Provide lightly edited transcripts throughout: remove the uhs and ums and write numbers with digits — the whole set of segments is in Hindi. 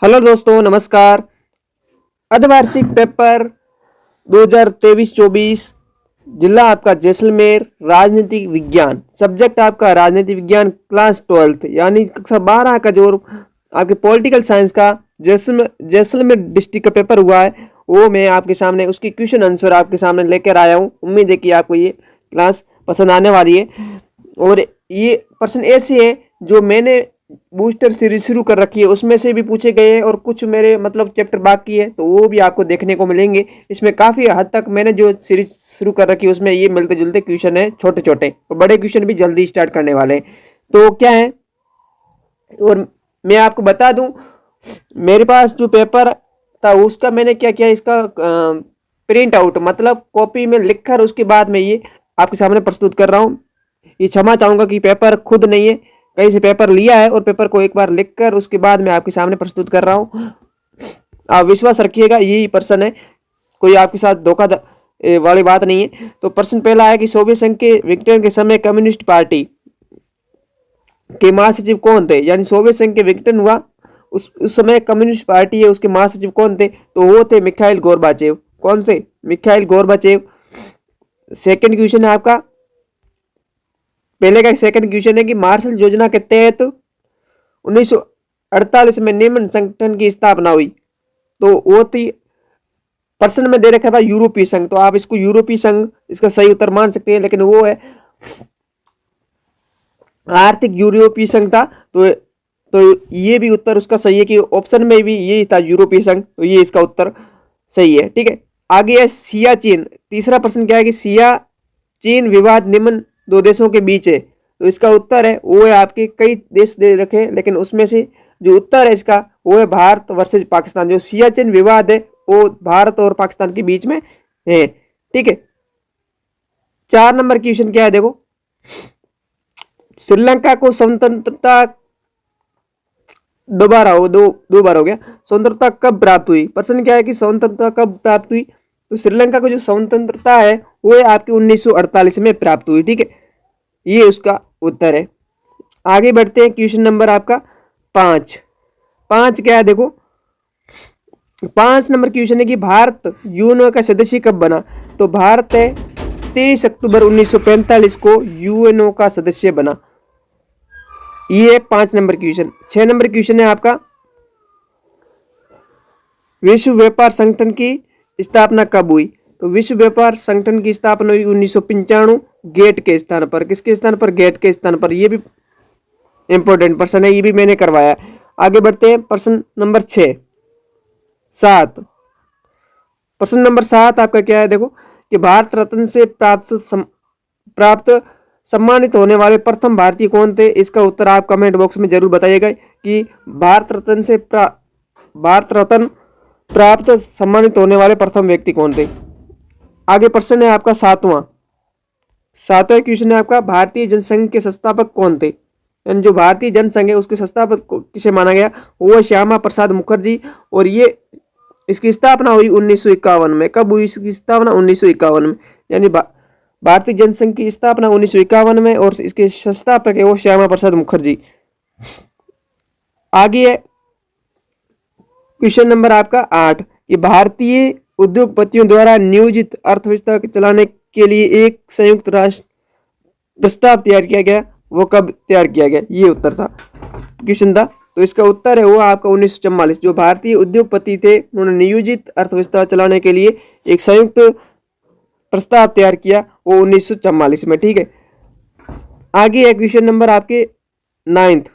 हेलो दोस्तों, नमस्कार। अर्धवार्षिक पेपर 2023-24, जिला आपका जैसलमेर, राजनीतिक विज्ञान, सब्जेक्ट आपका राजनीति विज्ञान, क्लास 12 यानी कक्षा 12 का जो आपके पॉलिटिकल साइंस का जैसलमेर डिस्ट्रिक्ट का पेपर हुआ है, वो मैं आपके सामने उसकी क्वेश्चन आंसर आपके सामने लेकर आया हूँ। उम्मीद है कि आपको ये क्लास पसंद आने वाली है। और ये प्रश्न ऐसे हैं जो मैंने बूस्टर सीरीज शुरू कर रखी है, उसमें से भी पूछे गए हैं और कुछ मेरे मतलब चैप्टर बाकी है, तो वो भी आपको देखने को मिलेंगे। इसमें काफ़ी हद तक मैंने जो सीरीज शुरू कर रखी है उसमें ये मिलते जुलते क्वेश्चन है, छोटे छोटे, और बड़े क्वेश्चन भी जल्दी स्टार्ट करने वाले हैं। तो क्या है, और मैं आपको बता दूं, मेरे पास जो पेपर था उसका मैंने क्या किया, इसका प्रिंट आउट मतलब कॉपी में लिखकर उसके बाद में ये आपके सामने प्रस्तुत कर रहा हूँ। ये क्षमा चाहूंगा कि पेपर खुद नहीं है, कहीं से पेपर लिया है और पेपर को एक बार लिखकर उसके बाद मैं आपके सामने प्रस्तुत कर रहा हूँ। आप विश्वास रखिएगा, यही प्रश्न है, कोई आपके साथ धोखा वाली बात नहीं है। तो प्रश्न पहला है कि सोवियत संघ के विघटन के समय कम्युनिस्ट पार्टी के महासचिव कौन थे। यानी सोवियत संघ के विघटन हुआ उस समय कम्युनिस्ट पार्टी है, उसके महासचिव कौन थे, तो वो थे मिखाइल गोर्बाचेव। कौन से? Mikhail Gorbachev. सेकंड क्वेश्चन है आपका, पहले का सेकंड क्वेश्चन है कि मार्शल योजना के तहत 1948 में निम्न संगठन की स्थापना हुई, तो वो थी, प्रश्न में दे रखा था यूरोपीय संघ, तो आप इसको यूरोपीय संघ इसका सही उत्तर मान सकते हैं, लेकिन वो है आर्थिक यूरोपीय संघ था। तो ये भी उत्तर उसका सही है कि ऑप्शन में भी यही था यूरोपीय संघ, तो ये इसका उत्तर सही है। ठीक है, आगे है सियाचिन। तीसरा प्रश्न क्या है कि सियाचिन विवाद निम्न दो देशों के बीच है, तो इसका उत्तर है वो है, आपके कई देश दे रखे लेकिन उसमें से जो उत्तर है इसका वो है भारत वर्सेज पाकिस्तान। जो सियाचिन विवाद है वो भारत और पाकिस्तान के बीच में है। ठीक है, 4 नंबर क्वेश्चन क्या है, देखो, श्रीलंका को स्वतंत्रता दो बार हो गया, स्वतंत्रता कब प्राप्त हुई। प्रश्न क्या है कि स्वतंत्रता कब प्राप्त हुई, तो श्रीलंका को जो स्वतंत्रता है वो है आपकी 1948 में प्राप्त हुई। ठीक है, ये उसका उत्तर है। आगे बढ़ते हैं, क्वेश्चन नंबर आपका 5 क्या है, देखो, 5 नंबर क्वेश्चन है कि भारत यूएनओ का सदस्य कब बना। तो भारत है 23 अक्टूबर 1945 को यूएनओ का सदस्य बना। ये 5 नंबर क्वेश्चन। 6 नंबर क्वेश्चन है आपका, विश्व व्यापार संगठन की स्थापना कब हुई। तो विश्व व्यापार संगठन की स्थापना हुई 1995 गेट के स्थान पर। किसके स्थान पर? गेट के स्थान पर। ये भी इंपॉर्टेंट प्रश्न है, ये भी मैंने करवाया। आगे बढ़ते हैं, प्रश्न नंबर 7। प्रश्न नंबर 7 आपका क्या है, देखो, कि भारत रत्न से प्राप्त सम्मानित होने वाले प्रथम भारतीय कौन थे। इसका उत्तर आप कमेंट बॉक्स में जरूर बताइएगा कि भारत रत्न प्राप्त सम्मानित होने वाले प्रथम व्यक्ति कौन थे। आगे प्रश्न है आपका 7वां क्वेश्चन है आपका, भारतीय जनसंघ के संस्थापक कौन थे। यानी जो भारतीय जनसंघ है उसके संस्थापक किसे माना गया, वो श्यामा प्रसाद मुखर्जी। और ये इसकी स्थापना हुई 1951 में। कब हुई इसकी स्थापना? 1951 में। यानी भारतीय जनसंघ की स्थापना 1951 में और इसके संस्थापक है वो श्यामा प्रसाद मुखर्जी। आगे है क्वेश्चन नंबर आपका 8, कि भारतीय उद्योगपतियों द्वारा नियोजित अर्थव्यवस्था चलाने के लिए एक संयुक्त राष्ट्र प्रस्ताव तैयार किया गया, वो कब तैयार किया गया, ये उत्तर था, क्वेश्चन था। तो इसका उत्तर है वो आपका 1944। जो भारतीय उद्योगपति थे उन्होंने नियोजित अर्थव्यवस्था चलाने के लिए एक संयुक्त प्रस्ताव तैयार किया, वो 1944 में। ठीक है, आगे है क्वेश्चन नंबर आपके 9।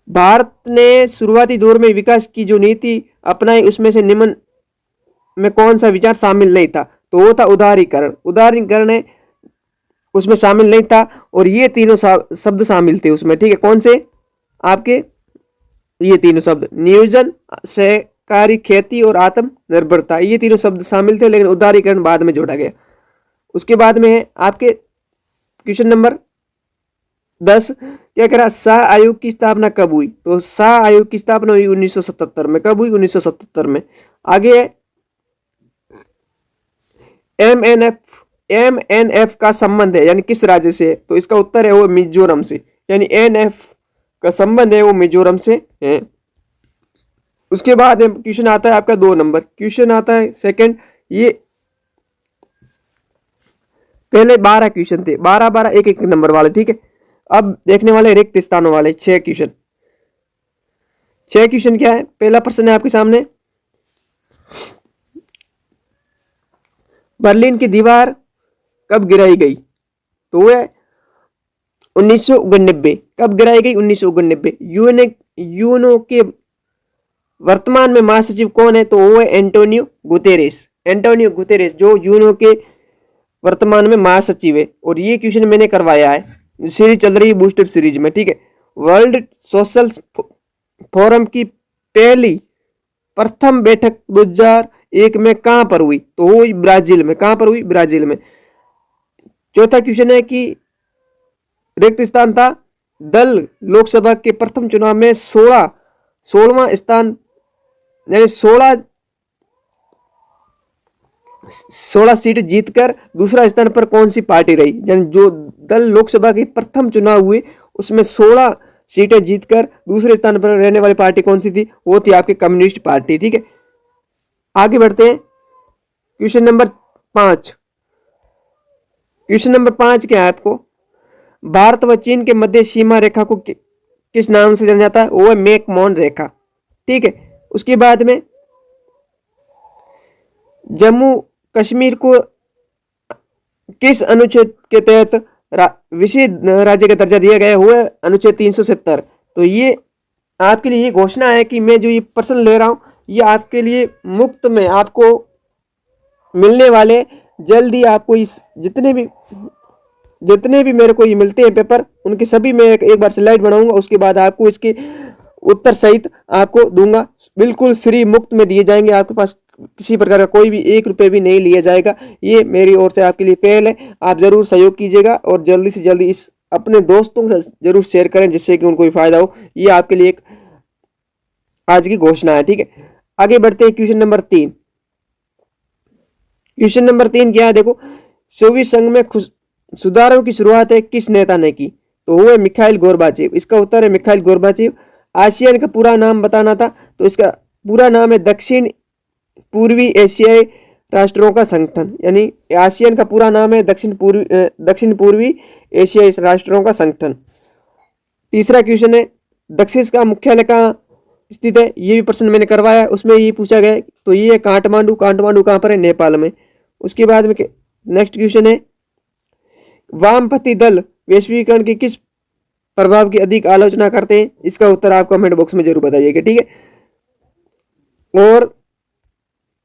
भारत ने शुरुआती दौर में विकास की जो नीति अपनाई उसमें से निम्न में कौन सा विचार शामिल नहीं था। तो वो था उदारीकरण है, उसमें शामिल नहीं था। और ये तीनों शब्द शामिल थे उसमें। ठीक है, कौन से? आपके ये तीनों शब्द, नियोजन, सहकारी खेती और आत्मनिर्भरता, ये तीनों शब्द शामिल थे, लेकिन उदारीकरण बाद में जोड़ा गया। उसके बाद में है आपके क्वेश्चन नंबर 10, क्या कह रहा, शाह आयोग की स्थापना कब हुई। तो शाह आयोग की स्थापना हुई 1977 में। कब हुई? 1977 में। आगे है एमएनएफ का संबंध है यानी किस राज्य से, तो इसका उत्तर है वो मिजोरम से। यानी एनएफ का संबंध है वो मिजोरम से है। उसके बाद क्वेश्चन आता है आपका 2 नंबर, क्वेश्चन आता है सेकंड। ये पहले 12 क्वेश्चन थे, 12 एक एक नंबर वाले, ठीक है। अब देखने वाले रिक्त स्थानों वाले 6 क्वेश्चन। 6 क्वेश्चन क्या है, पहला प्रश्न है आपके सामने, बर्लिन की दीवार कब गिराई गई? तो वो है 1989। कब गिराई गई? 1989। यूएनओ के वर्तमान में महासचिव कौन है? तो वो है एंटोनियो गुतेरेस। एंटोनियो गुतेरेस जो यूएनओ के वर्तमान में महासचिव है। और ये क्वेश्चन मैंने करवाया है, सीरीज चल रही है बूस्टर सीरीज में, ठीक है। वर्ल्ड सोशल फोरम की प्रथम बैठक 2001 में कहां पर हुई? तो वो ब्राजील में। कहां पर हुई? ब्राजील में। चौथा क्वेश्चन है कि रिक्त स्थान था, दल लोकसभा के प्रथम चुनाव में 16वां स्थान यानी 16 सीट जीतकर दूसरा स्थान पर कौन सी पार्टी रही? यानी जो दल लोकसभा के प्रथम चुनाव हुए उसमें 16 सीटें जीतकर दूसरे स्थान पर रहने वाली पार्टी कौन सी थी? वो थी आपकी कम्युनिस्ट पार्टी, ठीक है। आगे बढ़ते हैं, क्वेश्चन नंबर 5। क्वेश्चन नंबर 5 क्या है आपको, भारत व चीन के मध्य सीमा रेखा को किस नाम से जाना जाता है? वो है मैकमोहन रेखा, ठीक है। उसके बाद में जम्मू कश्मीर को किस अनुच्छेद के तहत विशेष राज्य का दर्जा दिया गया? हुआ अनुच्छेद 370। तो ये आपके लिए ये घोषणा है कि मैं जो ये प्रश्न ले रहा हूं ये आपके लिए मुफ्त में आपको मिलने वाले। जल्दी आपको इस जितने भी मेरे को ये मिलते हैं पेपर, उनके सभी मैं एक बार स्लाइड बनाऊंगा, उसके बाद आपको इसके उत्तर सहित आपको दूंगा। बिल्कुल फ्री मुफ्त में दिए जाएंगे, आपके पास किसी प्रकार का कोई भी 1 रुपये भी नहीं लिया जाएगा। ये मेरी ओर से आपके लिए पहल है, आप जरूर सहयोग कीजिएगा और जल्दी से जल्दी इस अपने दोस्तों के साथ जरूर शेयर करें जिससे कि उनको भी फायदा हो। ये आपके लिए एक आज की घोषणा है, ठीक है। आगे बढ़ते हैं, क्वेश्चन नंबर 3। क्वेश्चन नंबर 3 क्या है देखो, सोवियत संघ में सुधारों की शुरुआत है किस नेता ने की? तो वो है मिखाइल गोर्बाचेव। इसका उत्तर है मिखाइल गोर्बाचेव। आसियान का पूरा नाम बताना था, तो इसका पूरा नाम है दक्षिण पूर्वी एशियाई राष्ट्रों का संगठन। यानी आसियान का पूरा नाम है दक्षिण पूर्वी एशियाई राष्ट्रों का संगठन। तीसरा क्वेश्चन है, दक्षिण का मुख्यालय कहाँ स्थित है? ये भी प्रश्न मैंने करवाया है, उसमें ये पूछा गया है। तो ये है काठमांडू। काठमांडू कहाँ पर है? नेपाल में। उसके बाद में नेक्स्ट क्वेश्चन है, वामपंथी दल वैश्वीकरण के किस प्रभाव की अधिक आलोचना करते हैं? इसका उत्तर आप कमेंट बॉक्स में जरूर बताइएगा, ठीक है। और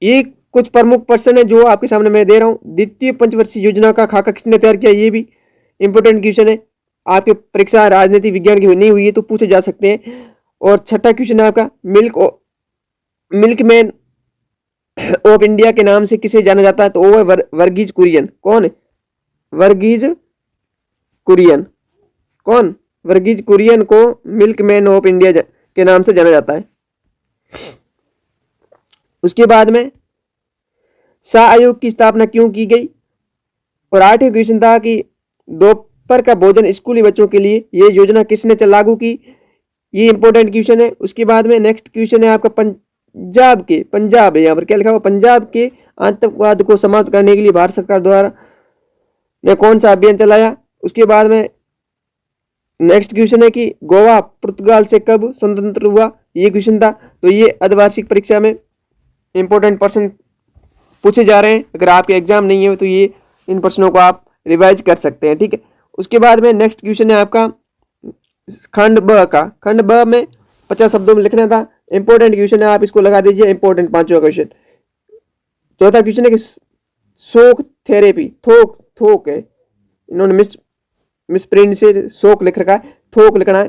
ये कुछ प्रमुख प्रश्न है जो आपके सामने मैं दे रहा हूं। द्वितीय पंचवर्षीय योजना का खाका किसने तैयार किया? ये भी इंपोर्टेंट क्वेश्चन है, आपके परीक्षा राजनीति विज्ञान की नहीं हुई है तो पूछे जा सकते हैं। और छठा क्वेश्चन है आपका, मिल्कमैन ऑफ इंडिया के नाम से किसे जाना जाता है? तो वो है वर्गीज कुरियन। कौन है? वर्गीज कुरियन। कौन? वर्गीज कुरियन को मिल्कमैन ऑफ इंडिया के नाम से जाना जाता है। उसके बाद में शाह आयोग की स्थापना क्यों की गई? और 8वां क्वेश्चन था कि दोपहर का भोजन स्कूली बच्चों के लिए ये योजना किसने लागू की? ये इंपॉर्टेंट क्वेश्चन है। उसके बाद में नेक्स्ट क्वेश्चन है आपका पंजाब है, यहाँ पर क्या लिखा हुआ, पंजाब के आतंकवाद को समाप्त करने के लिए भारत सरकार द्वारा ने कौन सा अभियान चलाया? उसके बाद में नेक्स्ट क्वेश्चन है कि गोवा पुर्तगाल से कब स्वतंत्र हुआ? ये क्वेश्चन था। तो ये अर्धवार्षिक परीक्षा में इंपॉर्टेंट प्रश्न पूछे जा रहे हैं। अगर आपके एग्जाम नहीं है तो ये इन प्रश्नों को आप रिवाइज कर सकते हैं, ठीक है। उसके बाद में नेक्स्ट क्वेश्चन है आपका खंड ब का। खंड ब में 50 शब्दों में लिखना था। इंपॉर्टेंट क्वेश्चन है, आप इसको लगा दीजिए। इंपॉर्टेंट 5वां क्वेश्चन। चौथा क्वेश्चन है कि शोक थेरेपी, थोक है, इन्होंने मिसप्रिंट से शोक लिख रखा है, थोक लिखना है।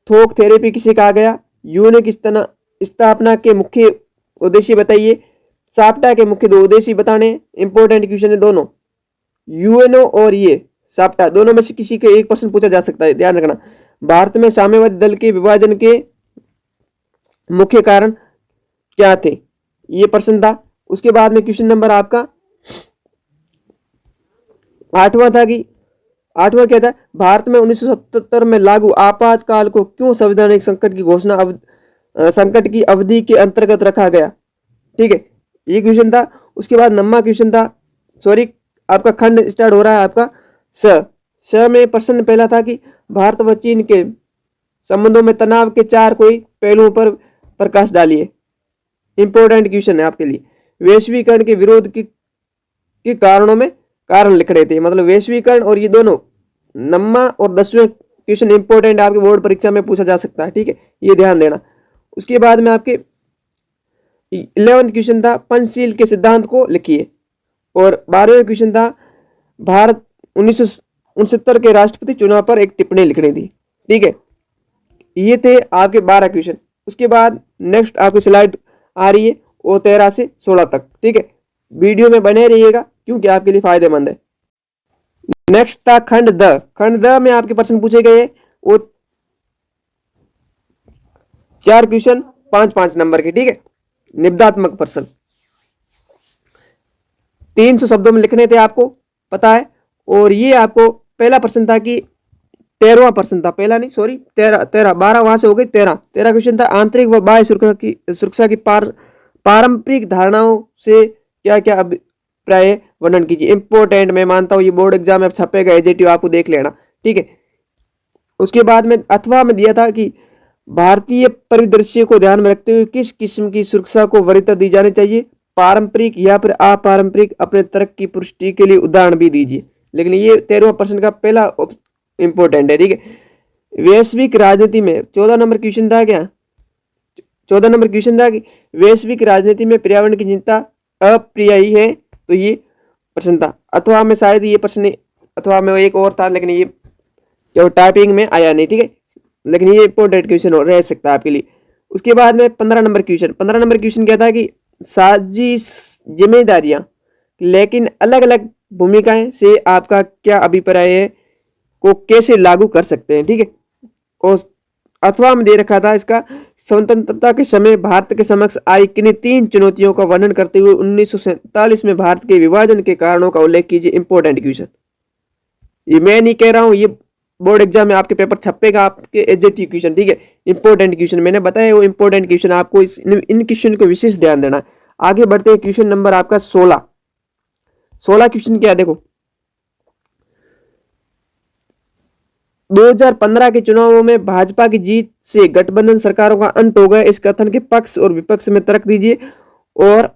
थोक थेरेपी किसे कहा गया? यूएनओ की स्थापना के मुख्य उद्देश्य बताइए। साप्टा के मुख्य 2 उद्देश्य बताने। इंपॉर्टेंट क्वेश्चन है दोनों, यूएनओ और ये साप्टा दोनों में से किसी के एक प्रश्न पूछा जा सकता है, ध्यान रखना। भारत में साम्यवादी दल के विभाजन के मुख्य कारण क्या थे? ये प्रश्न था। उसके बाद में क्वेश्चन नंबर आपका 8वां था कि 8वां क्या था, भारत में 1977 में लागू आपातकाल को क्यों संवैधानिक संकट की घोषणा संकट की अवधि के अंतर्गत रखा गया। ठीक है, ये क्वेश्चन था। उसके बाद 9वां क्वेश्चन था, सॉरी आपका खंड स्टार्ट हो रहा है आपका स में प्रश्न पहला था कि भारत व चीन के संबंधों में तनाव के 4 कोई पहलुओं पर प्रकाश डालिए। इंपॉर्टेंट क्वेश्चन है आपके लिए। वैश्वीकरण के विरोध के कारणों में कारण लिख रहे थे, मतलब वैश्वीकरण और ये दोनों 9वां और 10वां क्वेश्चन इंपॉर्टेंट आपके बोर्ड परीक्षा में पूछा जा सकता है। ठीक है, ये ध्यान देना। उसके बाद में आपके 11वां क्वेश्चन था पंचशील के सिद्धांत को लिखिए, और 12वां क्वेश्चन था भारत 1969 के राष्ट्रपति चुनाव पर एक टिप्पणी लिखनी थी। ठीक है, ये थे आपके 12 क्वेश्चन। उसके बाद नेक्स्ट आपकी स्लाइड आ रही है वो 13 से 16 तक। ठीक है, वीडियो में बने रहिएगा क्योंकि आपके लिए फायदेमंद है। नेक्स्ट था खंड द में आपके प्रश्न पूछे गए वो 4 क्वेश्चन 5-5 नंबर के। ठीक है, निबंधात्मक प्रश्न 300 शब्दों में लिखने थे, आपको पता है। और ये आपको पहला प्रश्न था कि 13वां प्रश्न था, पहला नहीं सॉरी 13 12 वहां से हो गई 13 क्वेश्चन था आंतरिक व बाह्य सुरक्षा की पारंपरिक धारणाओं से क्या क्या अभिप्राय वर्णन कीजिए। इंपॉर्टेंट मैं मानता हूं, ये बोर्ड एग्जाम में छपेगा, एजेटिव आपको देख लेना। ठीक है, उसके बाद में अथवा में दिया था कि भारतीय परिदृश्य को ध्यान में रखते हुए किस किस्म की सुरक्षा को वरीयता दी जानी चाहिए, पारंपरिक या फिर अपारंपरिक, अपने तर्क की पुष्टि के लिए उदाहरण भी दीजिए। लेकिन ये 13वां प्रश्न का पहला इंपॉर्टेंट है। ठीक है, वैश्विक राजनीति में 14 नंबर क्वेश्चन था क्या, 14 नंबर क्वेश्चन था कि वैश्विक राजनीति में पर्यावरण की चिंता अप्रिय है, तो ये प्रश्न था। अथवा में शायद ये प्रश्न, अथवा में एक और था लेकिन ये जो टाइपिंग में आया नहीं। ठीक है, लेकिन ये इंपॉर्टेंट क्वेश्चन रह सकता है आपके लिए। उसके बाद में 15 नंबर क्वेश्चन क्या था कि साजिश जिम्मेदारियां लेकिन अलग अलग भूमिकाएं से आपका क्या अभिप्राय है को कैसे लागू कर सकते हैं। ठीक है, और अथवा में दे रखा था इसका स्वतंत्रता के समय भारत के समक्ष आई किन्हीं 3 चुनौतियों का वर्णन करते हुए 1947 में भारत के विभाजन के कारणों का उल्लेख कीजिए। इंपॉर्टेंट क्वेश्चन, ये मैं नहीं कह रहा हूं, ये बोर्ड एग्जाम में आपके पेपर छपेगा, आपके एजेटिव क्वेश्चन। ठीक है, इंपॉर्टेंट क्वेश्चन मैंने बताया, वो इंपॉर्टेंट क्वेश्चन आपको इन क्वेश्चन को विशेष ध्यान देना है। आगे बढ़ते हैं, क्वेश्चन नंबर आपका 16 क्वेश्चन क्या, देखो 2015 के चुनावों में भाजपा की जीत से गठबंधन सरकारों का अंत हो गया, इस कथन के पक्ष और विपक्ष में तर्क दीजिए। और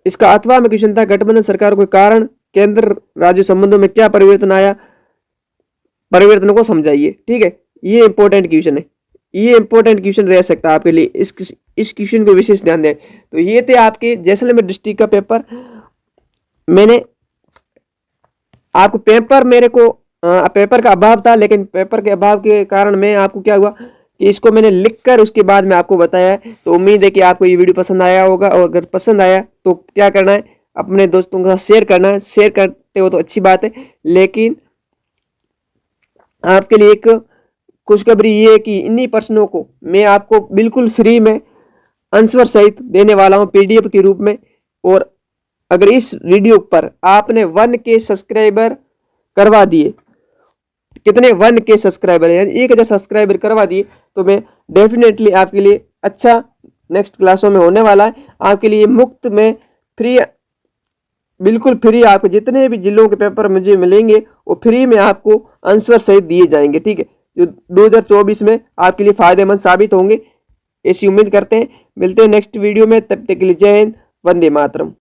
इसका अथवा में क्वेश्चन था गठबंधन सरकारों के कारण केंद्र राज्य संबंधों में क्या परिवर्तन आया, परिवर्तन को समझाइए। ठीक है, ये इंपॉर्टेंट क्वेश्चन है, ये इंपॉर्टेंट क्वेश्चन रह सकता है आपके लिए, इस क्वेश्चन को विशेष ध्यान दें। तो ये थे आपके जैसलमेर डिस्ट्रिक्ट का पेपर। मैंने आपको पेपर का अभाव था, लेकिन पेपर के अभाव के कारण मैं आपको क्या हुआ कि इसको मैंने लिखकर उसके बाद में आपको बताया। तो उम्मीद है कि आपको ये वीडियो पसंद आया होगा, और अगर पसंद आया तो क्या करना है, अपने दोस्तों के साथ शेयर करना है। शेयर करते हो तो अच्छी बात है, लेकिन आपके लिए एक खुशखबरी ये है कि इन्हीं प्रश्नों को मैं आपको बिल्कुल फ्री में आंसर सहित देने वाला हूं PDF के रूप में। और अगर इस वीडियो पर आपने 1K सब्सक्राइबर करवा दिए, कितने 1K सब्सक्राइबर है, यानी 1000 सब्सक्राइबर करवा दिए, तो मैं डेफिनेटली आपके लिए अच्छा नेक्स्ट क्लासों में होने वाला है। आपके लिए मुफ्त में फ्री, बिल्कुल फ्री, आपको जितने भी जिलों के पेपर मुझे मिलेंगे वो फ्री में आपको आंसर सहित दिए जाएंगे। ठीक है, जो 2024 में आपके लिए फायदेमंद साबित होंगे, ऐसी उम्मीद करते हैं। मिलते हैं नेक्स्ट वीडियो में, तब तक के लिए जय हिंद, वंदे मातरम।